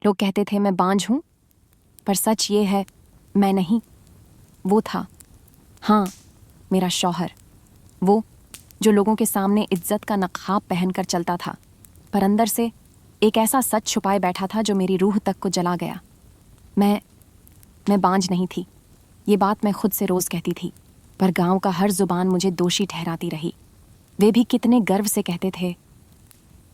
लोग कहते थे मैं बांझ हूं, पर सच ये है मैं नहीं। वो था, हाँ, मेरा शौहर। वो जो लोगों के सामने इज्जत का नकाब पहनकर चलता था, पर अंदर से एक ऐसा सच छुपाए बैठा था जो मेरी रूह तक को जला गया। मैं बांझ नहीं थी। ये बात मैं खुद से रोज कहती थी, पर गांव का हर जुबान मुझे दोषी ठहराती रही। वे भी कितने गर्व से कहते थे,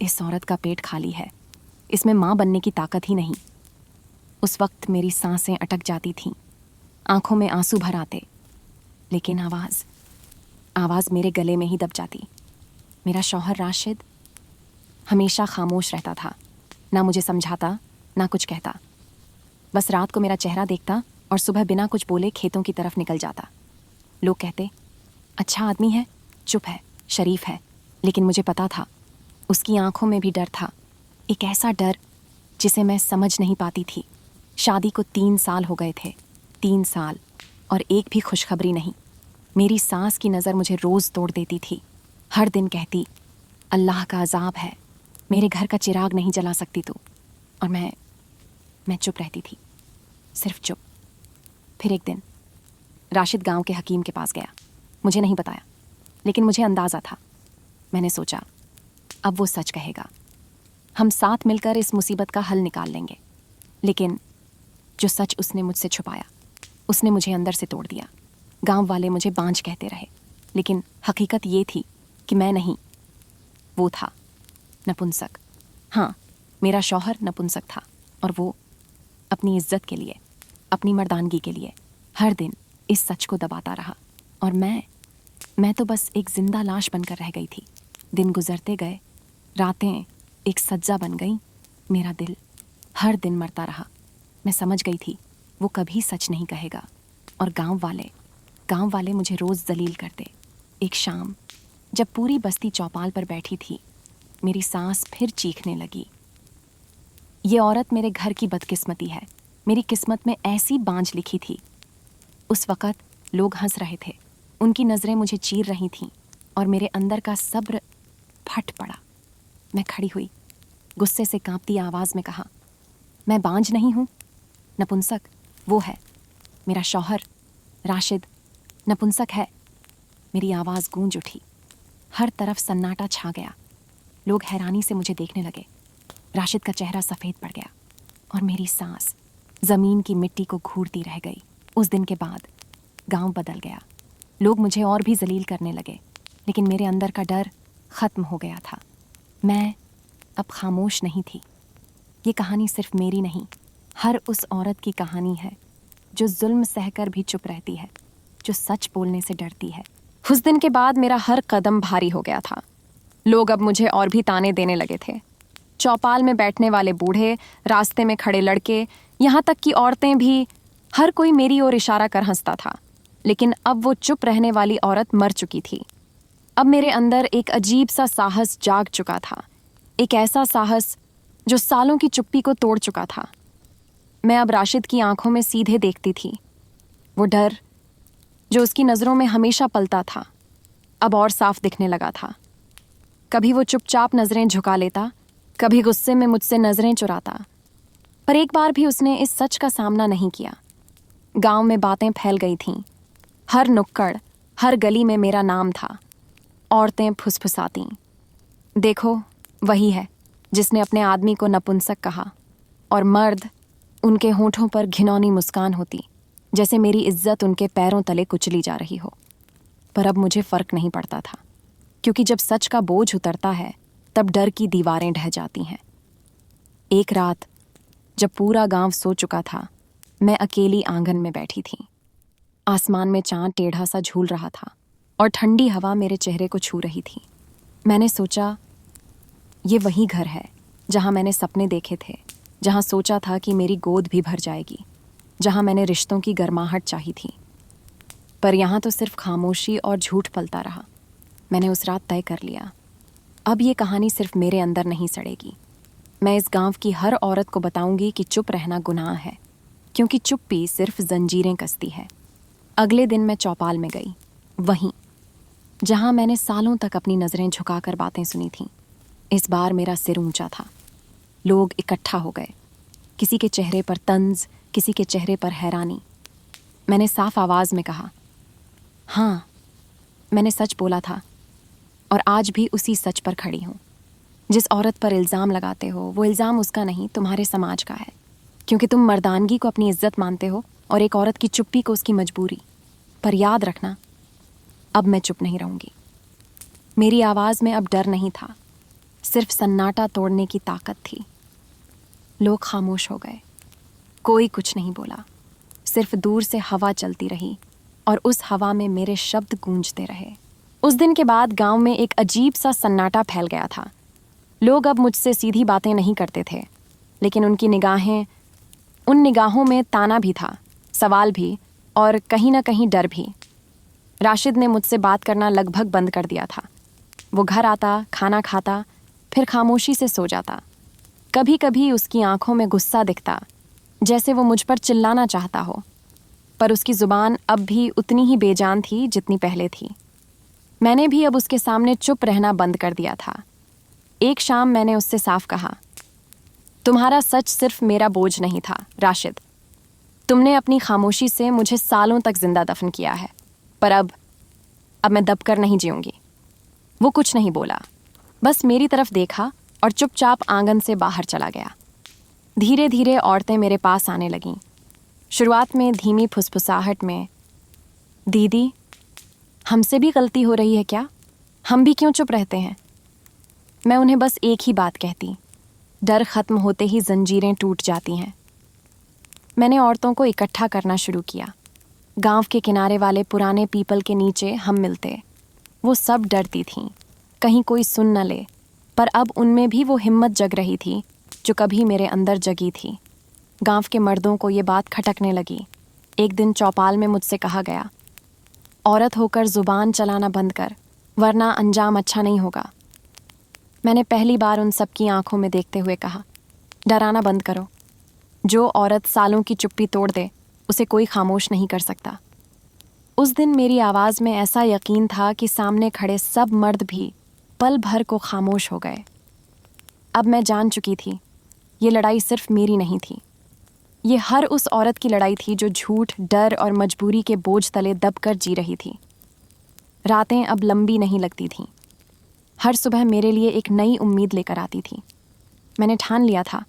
इस औरत का पेट खाली है, इसमें मां बनने की ताकत ही नहीं। उस वक्त मेरी सांसें अटक जाती थीं, आंखों में आंसू भर आते, लेकिन आवाज मेरे गले में ही दब जाती। मेरा शौहर राशिद हमेशा खामोश रहता था, ना मुझे समझाता, ना कुछ कहता। बस रात को मेरा चेहरा देखता और सुबह बिना कुछ बोले खेतों की तरफ निकल जाता। लोग कहते, अच्छा आदमी है, चुप है, शरीफ है, लेकिन मुझे पता था उसकी आंखों में भी डर था। एक ऐसा डर जिसे मैं समझ नहीं पाती थी। शादी को 3 साल हो गए थे, 3 साल, और एक भी खुशखबरी नहीं। मेरी सास की नज़र मुझे रोज़ तोड़ देती थी। हर दिन कहती, अल्लाह का अजाब है, मेरे घर का चिराग नहीं जला सकती तू। और मैं चुप रहती थी, सिर्फ चुप। फिर एक दिन राशिद गांव के हकीम के पास गया। मुझे नहीं बताया, लेकिन मुझे अंदाज़ा था। मैंने सोचा, अब वो सच कहेगा, हम साथ मिलकर इस मुसीबत का हल निकाल लेंगे। लेकिन जो सच उसने मुझसे छुपाया, उसने मुझे अंदर से तोड़ दिया। गांव वाले मुझे बांझ कहते रहे, लेकिन हकीकत ये थी कि मैं नहीं, वो था नपुंसक। हाँ, मेरा शौहर नपुंसक था, और वो अपनी इज्जत के लिए, अपनी मर्दानगी के लिए हर दिन इस सच को दबाता रहा। और मैं तो बस एक जिंदा लाश बनकर रह गई थी। दिन गुजरते गए, रातें एक सज्जा बन गई। मेरा दिल हर दिन मरता रहा। मैं समझ गई थी वो कभी सच नहीं कहेगा। और गांव वाले मुझे रोज़ जलील करते। एक शाम जब पूरी बस्ती चौपाल पर बैठी थी, मेरी सांस फिर चीखने लगी। ये औरत मेरे घर की बदकिस्मती है, मेरी किस्मत में ऐसी बांझ लिखी थी। उस वक़्त लोग हंस रहे थे, उनकी नज़रें मुझे चीर रही थीं, और मेरे अंदर का सब्र फट पड़ा। मैं खड़ी हुई, गुस्से से कांपती आवाज़ में कहा, मैं बांझ नहीं हूँ, नपुंसक वो है, मेरा शौहर राशिद नपुंसक है। मेरी आवाज़ गूंज उठी, हर तरफ सन्नाटा छा गया। लोग हैरानी से मुझे देखने लगे। राशिद का चेहरा सफ़ेद पड़ गया, और मेरी सांस ज़मीन की मिट्टी को घूरती रह गई। उस दिन के बाद गांव बदल गया। लोग मुझे और भी जलील करने लगे, लेकिन मेरे अंदर का डर ख़त्म हो गया था। मैं अब खामोश नहीं थी। ये कहानी सिर्फ मेरी नहीं, हर उस औरत की कहानी है जो जुल्म सहकर भी चुप रहती है, जो सच बोलने से डरती है। उस दिन के बाद मेरा हर कदम भारी हो गया था। लोग अब मुझे और भी ताने देने लगे थे। चौपाल में बैठने वाले बूढ़े, रास्ते में खड़े लड़के, यहाँ तक कि औरतें भी, हर कोई मेरी ओर इशारा कर हंसता था। लेकिन अब वो चुप रहने वाली औरत मर चुकी थी। अब मेरे अंदर एक अजीब सा साहस जाग चुका था, एक ऐसा साहस जो सालों की चुप्पी को तोड़ चुका था। मैं अब राशिद की आंखों में सीधे देखती थी। वो डर जो उसकी नज़रों में हमेशा पलता था, अब और साफ दिखने लगा था। कभी वो चुपचाप नज़रें झुका लेता, कभी गुस्से में मुझसे नज़रें चुराता, पर एक बार भी उसने इस सच का सामना नहीं किया। गांव में बातें फैल गई थीं, हर नुक्कड़, हर गली में मेरा नाम था। औरतें फुसफुसातीं, देखो वही है जिसने अपने आदमी को नपुंसक कहा। और मर्द, उनके होठों पर घिनौनी मुस्कान होती, जैसे मेरी इज्जत उनके पैरों तले कुचली जा रही हो। पर अब मुझे फ़र्क नहीं पड़ता था, क्योंकि जब सच का बोझ उतरता है तब डर की दीवारें ढह जाती हैं। एक रात जब पूरा गांव सो चुका था, मैं अकेली आंगन में बैठी थी। आसमान में चांद टेढ़ा सा झूल रहा था, और ठंडी हवा मेरे चेहरे को छू रही थी। मैंने सोचा, ये वही घर है जहां मैंने सपने देखे थे, जहां सोचा था कि मेरी गोद भी भर जाएगी, जहां मैंने रिश्तों की गर्माहट चाही थी। पर यहाँ तो सिर्फ खामोशी और झूठ पलता रहा। मैंने उस रात तय कर लिया, अब ये कहानी सिर्फ मेरे अंदर नहीं सड़ेगी। मैं इस गांव की हर औरत को बताऊंगी कि चुप रहना गुनाह है, क्योंकि चुप्पी सिर्फ जंजीरें कसती है। अगले दिन मैं चौपाल में गई, वहीं जहां मैंने सालों तक अपनी नज़रें झुकाकर बातें सुनी थीं। इस बार मेरा सिर ऊंचा था। लोग इकट्ठा हो गए, किसी के चेहरे पर तंज, किसी के चेहरे पर हैरानी। मैंने साफ आवाज में कहा, हाँ, मैंने सच बोला था और आज भी उसी सच पर खड़ी हूँ। जिस औरत पर इल्ज़ाम लगाते हो वो इल्ज़ाम उसका नहीं, तुम्हारे समाज का है, क्योंकि तुम मर्दानगी को अपनी इज्जत मानते हो और एक औरत की चुप्पी को उसकी मजबूरी। पर याद रखना, अब मैं चुप नहीं रहूंगी। मेरी आवाज़ में अब डर नहीं था, सिर्फ सन्नाटा तोड़ने की ताकत थी। लोग खामोश हो गए, कोई कुछ नहीं बोला, सिर्फ दूर से हवा चलती रही और उस हवा में मेरे शब्द गूंजते रहे। उस दिन के बाद गांव में एक अजीब सा सन्नाटा फैल गया था। लोग अब मुझसे सीधी बातें नहीं करते थे, लेकिन उन निगाहों में ताना भी था, सवाल भी और कहीं ना कहीं डर भी। राशिद ने मुझसे बात करना लगभग बंद कर दिया था। वो घर आता, खाना खाता, फिर खामोशी से सो जाता। कभी कभी उसकी आंखों में गुस्सा दिखता, जैसे वो मुझ पर चिल्लाना चाहता हो, पर उसकी जुबान अब भी उतनी ही बेजान थी जितनी पहले थी। मैंने भी अब उसके सामने चुप रहना बंद कर दिया था। एक शाम मैंने उससे साफ कहा, तुम्हारा सच सिर्फ मेरा बोझ नहीं था राशिद। तुमने अपनी खामोशी से मुझे सालों तक जिंदा दफन किया है, पर अब मैं दबकर नहीं जीऊंगी। वो कुछ नहीं बोला, बस मेरी तरफ देखा और चुपचाप आंगन से बाहर चला गया। धीरे धीरे औरतें मेरे पास आने लगीं। शुरुआत में धीमी फुसफुसाहट में, दीदी, हमसे भी गलती हो रही है क्या? हम भी क्यों चुप रहते हैं? मैं उन्हें बस एक ही बात कहती, डर खत्म होते ही जंजीरें टूट जाती हैं। मैंने औरतों को इकट्ठा करना शुरू किया। गांव के किनारे वाले पुराने पीपल के नीचे हम मिलते। वो सब डरती थीं, कहीं कोई सुन न ले, पर अब उनमें भी वो हिम्मत जग रही थी जो कभी मेरे अंदर जगी थी। गांव के मर्दों को ये बात खटकने लगी। एक दिन चौपाल में मुझसे कहा गया, औरत होकर जुबान चलाना बंद कर, वरना अंजाम अच्छा नहीं होगा। मैंने पहली बार उन सबकी आंखों में देखते हुए कहा, डराना बंद करो। जो औरत सालों की चुप्पी तोड़ दे, उसे कोई खामोश नहीं कर सकता। उस दिन मेरी आवाज़ में ऐसा यकीन था कि सामने खड़े सब मर्द भी पल भर को खामोश हो गए। अब मैं जान चुकी थी, ये लड़ाई सिर्फ मेरी नहीं थी। ये हर उस औरत की लड़ाई थी जो झूठ, डर और मजबूरी के बोझ तले दबकर जी रही थी। रातें अब लंबी नहीं लगती थीं। हर सुबह मेरे लिए एक नई उम्मीद लेकर आती थी। मैंने ठान लिया था,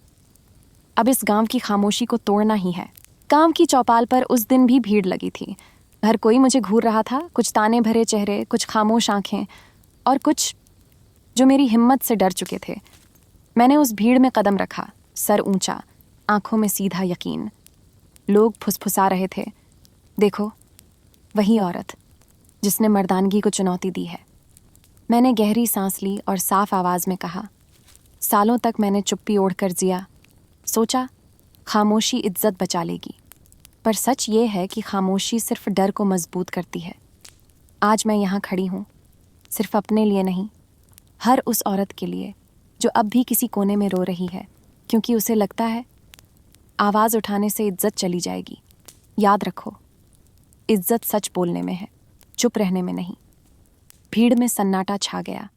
अब इस गांव की खामोशी को तोड़ना ही है। गांव की चौपाल पर उस दिन भी भीड़ लगी थी। हर कोई मुझे घूर रहा था, कुछ ताने भरे चेहरे, कुछ खामोश आंखें और कुछ जो मेरी हिम्मत से डर चुके थे। मैंने उस भीड़ में कदम रखा, सर ऊंचा, आंखों में सीधा यकीन। लोग फुसफुसा रहे थे, देखो, वही औरत जिसने मर्दानगी को चुनौती दी है। मैंने गहरी सांस ली और साफ आवाज में कहा, सालों तक मैंने चुप्पी ओढ़कर जिया, सोचा खामोशी इज्जत बचा लेगी, पर सच ये है कि खामोशी सिर्फ डर को मजबूत करती है। आज मैं यहाँ खड़ी हूँ, सिर्फ अपने लिए नहीं, हर उस औरत के लिए जो अब भी किसी कोने में रो रही है, क्योंकि उसे लगता है आवाज़ उठाने से इज्जत चली जाएगी। याद रखो, इज्जत सच बोलने में है, चुप रहने में नहीं। भीड़ में सन्नाटा छा गया।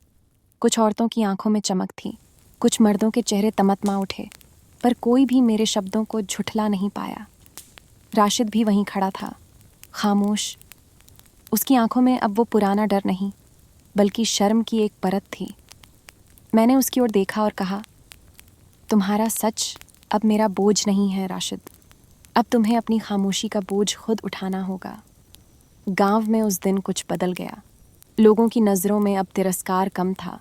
कुछ औरतों की आंखों में चमक थी, कुछ मर्दों के चेहरे तमतमा उठे, पर कोई भी मेरे शब्दों को झुठला नहीं पाया। राशिद भी वहीं खड़ा था, खामोश। उसकी आंखों में अब वो पुराना डर नहीं, बल्कि शर्म की एक परत थी। मैंने उसकी ओर देखा और कहा, तुम्हारा सच अब मेरा बोझ नहीं है राशिद, अब तुम्हें अपनी खामोशी का बोझ खुद उठाना होगा। गांव में उस दिन कुछ बदल गया। लोगों की नज़रों में अब तिरस्कार कम था,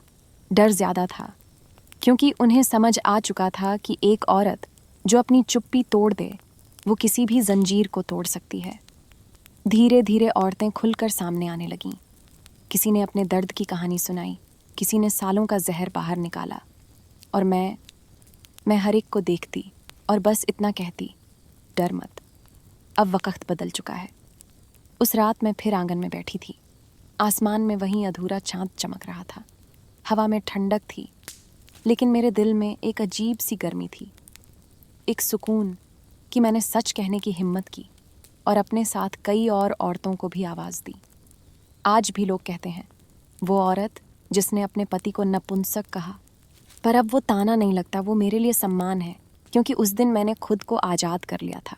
डर ज़्यादा था, क्योंकि उन्हें समझ आ चुका था कि एक औरत जो अपनी चुप्पी तोड़ दे, वो किसी भी जंजीर को तोड़ सकती है। धीरे धीरे औरतें खुलकर सामने आने लगीं। किसी ने अपने दर्द की कहानी सुनाई, किसी ने सालों का जहर बाहर निकाला, और मैं हर एक को देखती और बस इतना कहती, डर मत, अब वक्त बदल चुका है। उस रात मैं फिर आंगन में बैठी थी। आसमान में वहीं अधूरा चांद चमक रहा था। हवा में ठंडक थी, लेकिन मेरे दिल में एक अजीब सी गर्मी थी, एक सुकून कि मैंने सच कहने की हिम्मत की और अपने साथ कई और औरतों को भी आवाज़ दी। आज भी लोग कहते हैं, वो औरत जिसने अपने पति को नपुंसक कहा, पर अब वो ताना नहीं लगता, वो मेरे लिए सम्मान है। क्योंकि उस दिन मैंने खुद को आज़ाद कर लिया था।